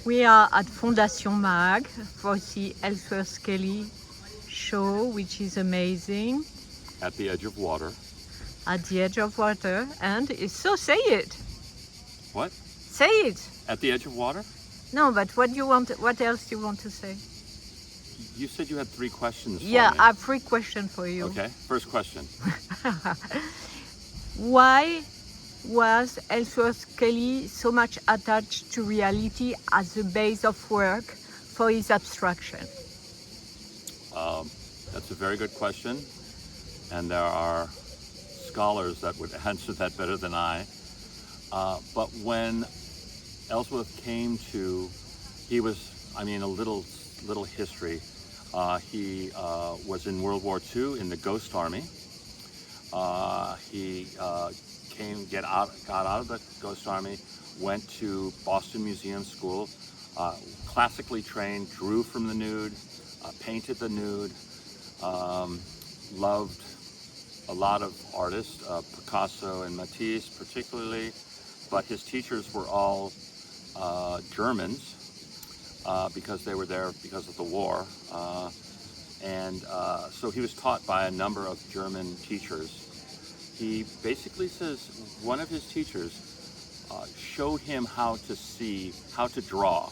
We are at Fondation Mag for the Ellsworth Kelly show, which is amazing. At the edge of water. At the edge of water, and so say it. What? Say it. At the edge of water? No, but what do you want? What else do you want to say? You said you had 3 questions for Yeah, me. I have 3 questions for you. Okay, first question. Why was Ellsworth Kelly so much attached to reality as the base of work for his abstraction? That's a very good question, and there are scholars that would answer that better than I. But when Ellsworth came to, he was, a little history. He was in World War II in the Ghost Army. He got out of the Ghost Army, went to Boston Museum School, classically trained, drew from the nude, painted the nude, loved a lot of artists, Picasso and Matisse particularly, but his teachers were all Germans because they were there because of the war. So he was taught by a number of German teachers. He basically says one of his teachers showed him how to see, how to draw,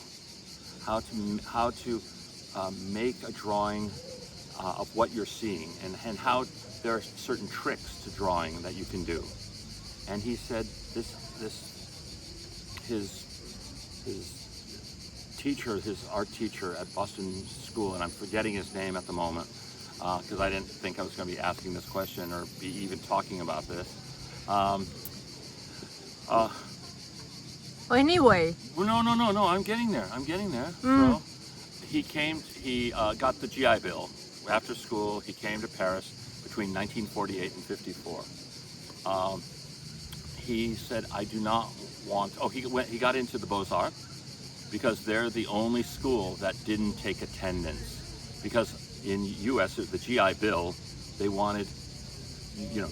how to make a drawing of what you're seeing, and how there are certain tricks to drawing that you can do. And he said his art teacher at Boston School, and I'm forgetting his name at the moment, because I didn't think I was going to be asking this question or be even talking about this. Anyway. No, I'm getting there. So he got the GI Bill. After school, he came to Paris between 1948 and 54. He said, I do not want, he got into the Beaux-Arts because they're the only school that didn't take attendance. Because in U.S., the GI Bill, they wanted, we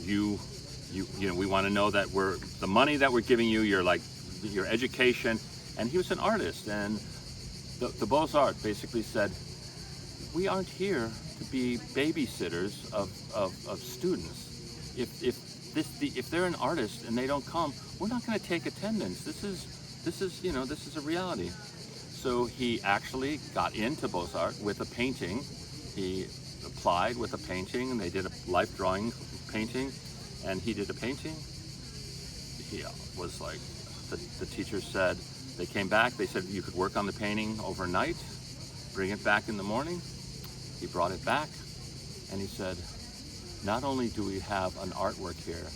want to know that the money that we're giving you, your education. And he was an artist, and the Beaux-Arts basically said, we aren't here to be babysitters of students. If they're an artist and they don't come, we're not going to take attendance. This is a reality. So he actually got into Beaux-Arts with a painting. He applied with a painting, and they did a life drawing painting, and he did a painting. He was like, the teacher said, they came back, they said you could work on the painting overnight, bring it back in the morning. He brought it back, and he said, not only do we have an artwork here,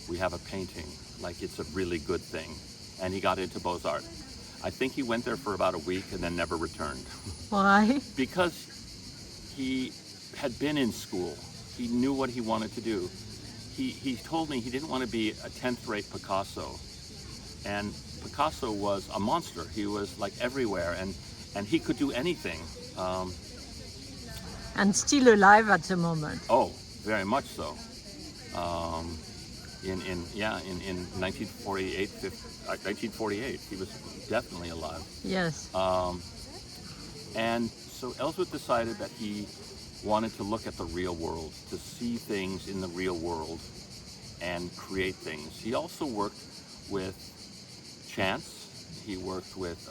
we have a painting, like it's a really good thing. And he got into Beaux-Arts. I think he went there for about a week and then never returned. Why? Because he had been in school. He knew what he wanted to do. He told me he didn't want to be a 10th-rate Picasso. And Picasso was a monster. He was like everywhere, and he could do anything. And still alive at the moment. Oh, very much so. In 1948, 1948, he was definitely alive. Yes. And so Ellsworth decided that he wanted to look at the real world, to see things in the real world and create things. He also worked with chance. He worked with,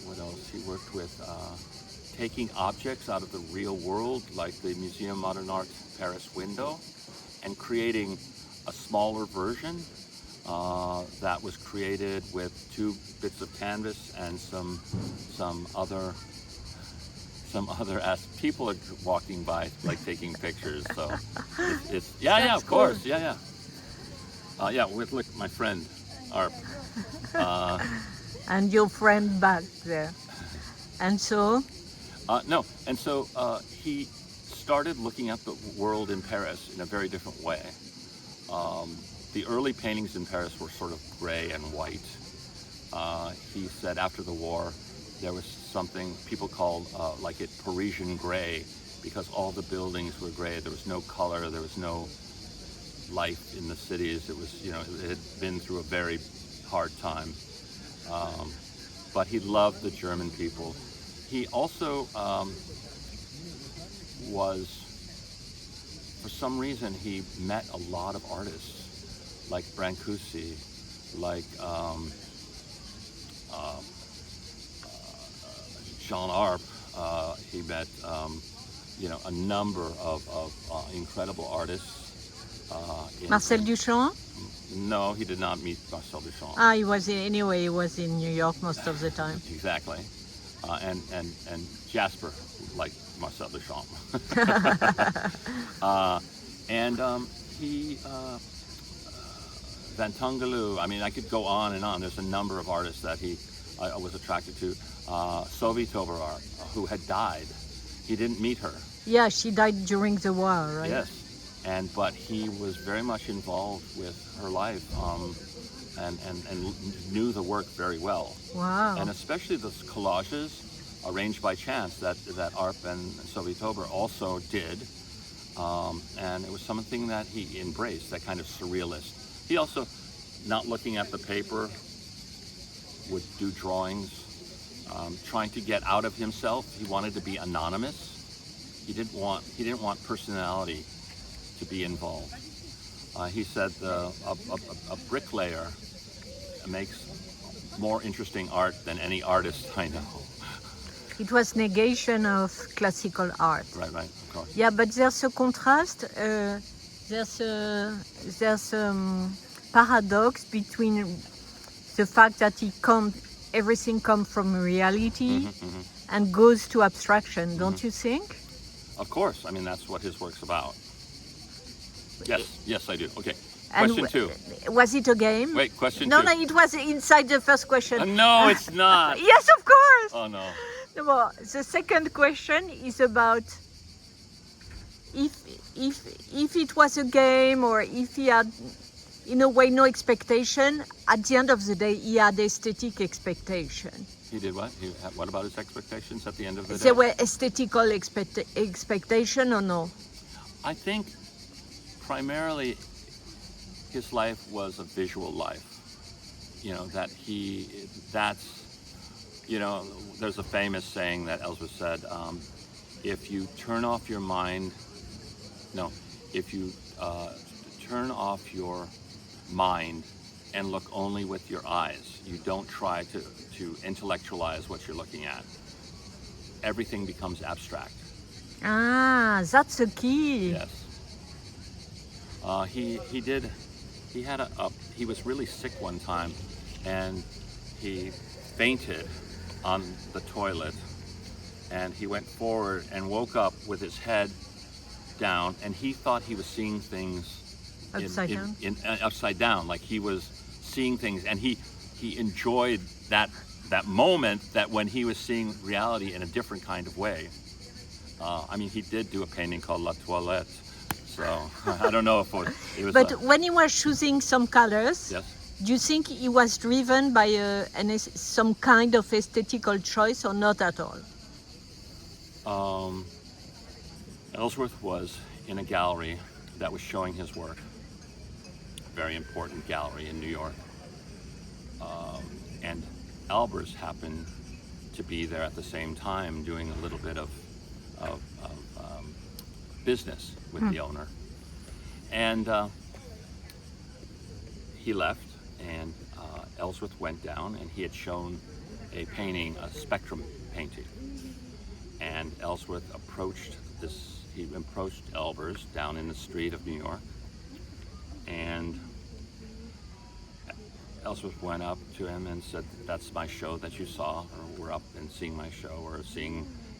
what else? He worked with taking objects out of the real world, like the Museum of Modern Art Paris window, and creating a smaller version that was created with 2 bits of canvas and some other people are walking by, like taking pictures. So it's of course, with my friend Arp. And your friend back there. And so? He started looking at the world in Paris in a very different way. The early paintings in Paris were sort of gray and white. He said after the war, there was something people called Parisian gray, because all the buildings were gray. There was no color. There was no life in the cities. It was, it had been through a very hard time. but he loved the German people. He also was, for some reason, he met a lot of artists like Brancusi, like Jean Arp. He met, a number of incredible artists. Marcel Duchamp? No, he did not meet Marcel Duchamp. He was in New York most of the time. Exactly. And Jasper, like Marcel Duchamp. Van Tungaloo, I mean, I could go on and on. There's a number of artists that I was attracted to. Sophie Toberart, who had died. He didn't meet her. Yeah, she died during the war, right? Yes. But he was very much involved with her life and knew the work very well. Wow. And especially the collages arranged by chance that Arp and Sophie Tober also did. And it was something that he embraced, that kind of surrealist. He also, not looking at the paper, would do drawings, trying to get out of himself. He wanted to be anonymous. He didn't want personality to be involved. He said a bricklayer makes more interesting art than any artist I know. It was negation of classical art. Right, of course. Yeah, but there's a contrast. There's a paradox between the fact that everything comes from reality and goes to abstraction, don't you think? Of course. I mean, that's what his work's about. Yes, I do. Okay. And Question 2. Was it a game? Wait, question 2. No, it was inside the first question. No, it's not. Yes, of course. Oh, no. Well, the second question is about if it was a game, or if he had, in a way, no expectation. At the end of the day, he had aesthetic expectation. He did what? What about his expectations at the end of the day? There were aesthetical expectation or no? I think primarily his life was a visual life. There's a famous saying that Ellsworth said, if you turn off your mind and look only with your eyes, you don't try to intellectualize what you're looking at, everything becomes abstract. That's the key. Yes. He was really sick one time, and he fainted on the toilet, and he went forward and woke up with his head down, and he thought he was seeing things upside down, like he was seeing things, and he enjoyed that moment, that when he was seeing reality in a different kind of way. He did do a painting called La Toilette, so I don't know if it was. But when he was choosing some colors, yes. Do you think he was driven by some kind of aesthetical choice, or not at all? Ellsworth was in a gallery that was showing his work, a very important gallery in New York, and Albers happened to be there at the same time, doing a little bit of business with the owner, and he left, and Ellsworth went down, and he had shown a painting, a spectrum painting, and Ellsworth approached Albers down in the street of New York, and Ellsworth went up to him and said, "That's my show that you saw, or we're up and seeing my show, or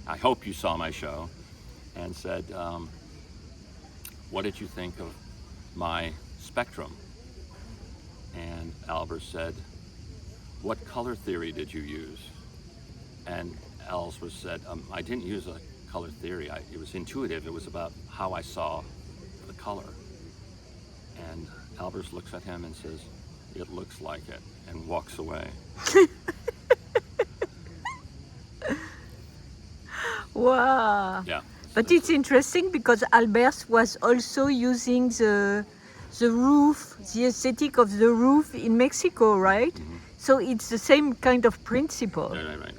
I hope you saw my show," and said, "What did you think of my spectrum?" And Albers said, "What color theory did you use?" And Ellsworth said, "I didn't use a color theory. It was intuitive. It was about how I saw the color." And Albers looks at him and says, "It looks like it," and walks away. Wow. Yeah. But it's interesting because Albers was also using the roof, the aesthetic of the roof in Mexico, right? So it's the same kind of principle. Right.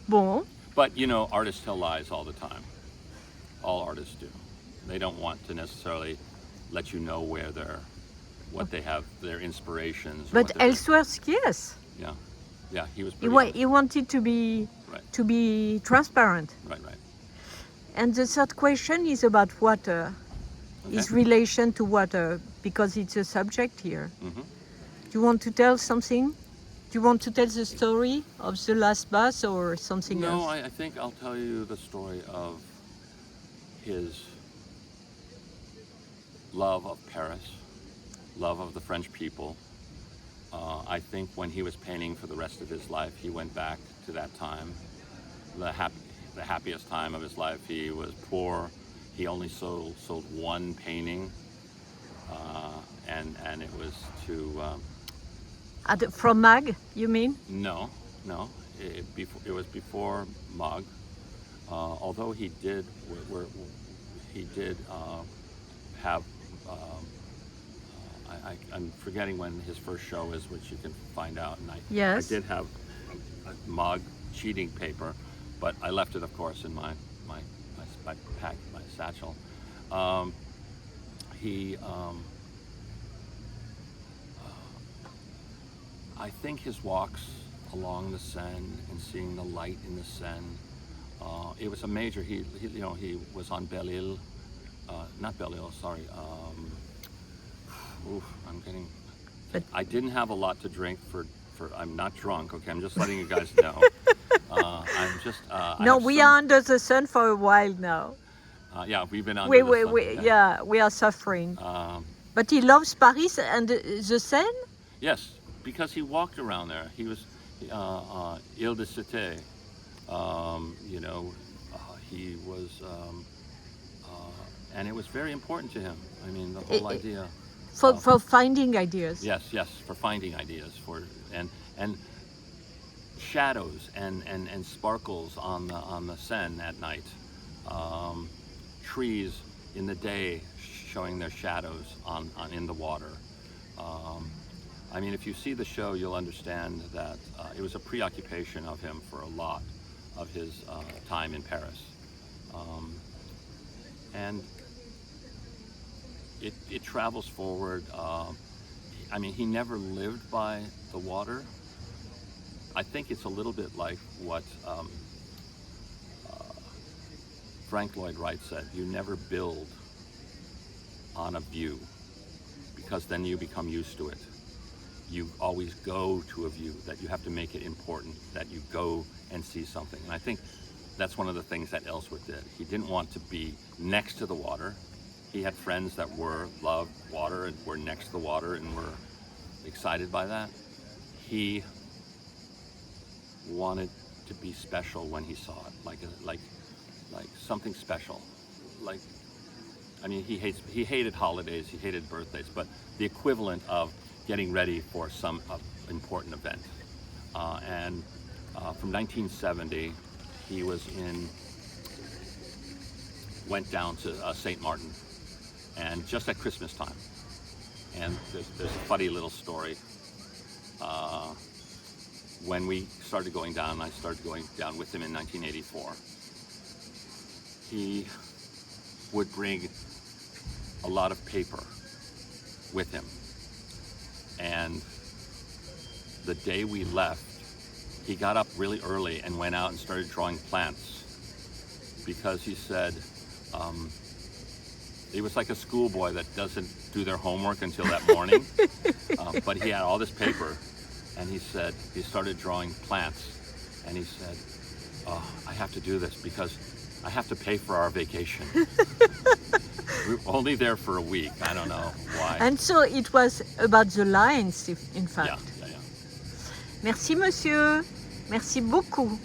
Bon. But you know, artists tell lies all the time. All artists do. They don't want to necessarily let you know where what they have, their inspirations. But Ellsworth, yes. Yeah, he was pretty honest. He wanted to be transparent. Right. And the third question is about water. Okay. His relation to water, because it's a subject here. Mm-hmm. Do you want to tell something? Do you want to tell the story of the last bus or something else? No, I think I'll tell you the story of his love of Paris, love of the French people. I think when he was painting for the rest of his life, he went back to that time, the happiest time of his life. He was poor. He only sold one painting, and it was to from Mag, you mean? No. It was before Mog. Although he did have. I'm forgetting when his first show is, which you can find out. And I did have a Mog cheating paper, but I left it, of course, in my pack, my satchel. I think his walks along the Seine and seeing the light in the Seine, it was a major. He was on Belle-Île, not Belle-Île, sorry. I'm getting. I didn't have a lot to drink for. I'm not drunk. Okay, I'm just letting you guys know. I'm just. No, we are under the sun for a while now. Yeah, we've been under the sun. We are suffering. But he loves Paris and the Seine. Yes, because he walked around there. He was Ile de Cité. He was, and it was very important to him. I mean, the whole idea. For finding ideas. Yes, for finding ideas, and shadows and sparkles on the Seine at night. Trees in the day showing their shadows in the water. I mean, if you see the show, you'll understand that it was a preoccupation of him for a lot of his time in Paris. And it travels forward. I mean, he never lived by the water. I think it's a little bit like what Frank Lloyd Wright said: you never build on a view, because then you become used to it. You always go to a view, that you have to make it important, that you go and see something. And I think that's one of the things that Ellsworth did. He didn't want to be next to the water. He had friends that loved water and were next to the water and were excited by that. He wanted to be special when he saw it, like something special. I mean, he hated holidays, he hated birthdays, but the equivalent of getting ready for some important event. From 1970, he went down to St. Martin, and just at Christmas time. And there's a funny little story. When we started going down, I started going down with him in 1984. He would bring a lot of paper with him. And the day we left, he got up really early and went out and started drawing plants, because he said he was like a schoolboy that doesn't do their homework until that morning. But he had all this paper, and he said he started drawing plants, and he said, "Oh, I have to do this because I have to pay for our vacation." We were only there for a week. I don't know why. And so it was about the lines, in fact. Yeah. Merci, monsieur. Merci beaucoup.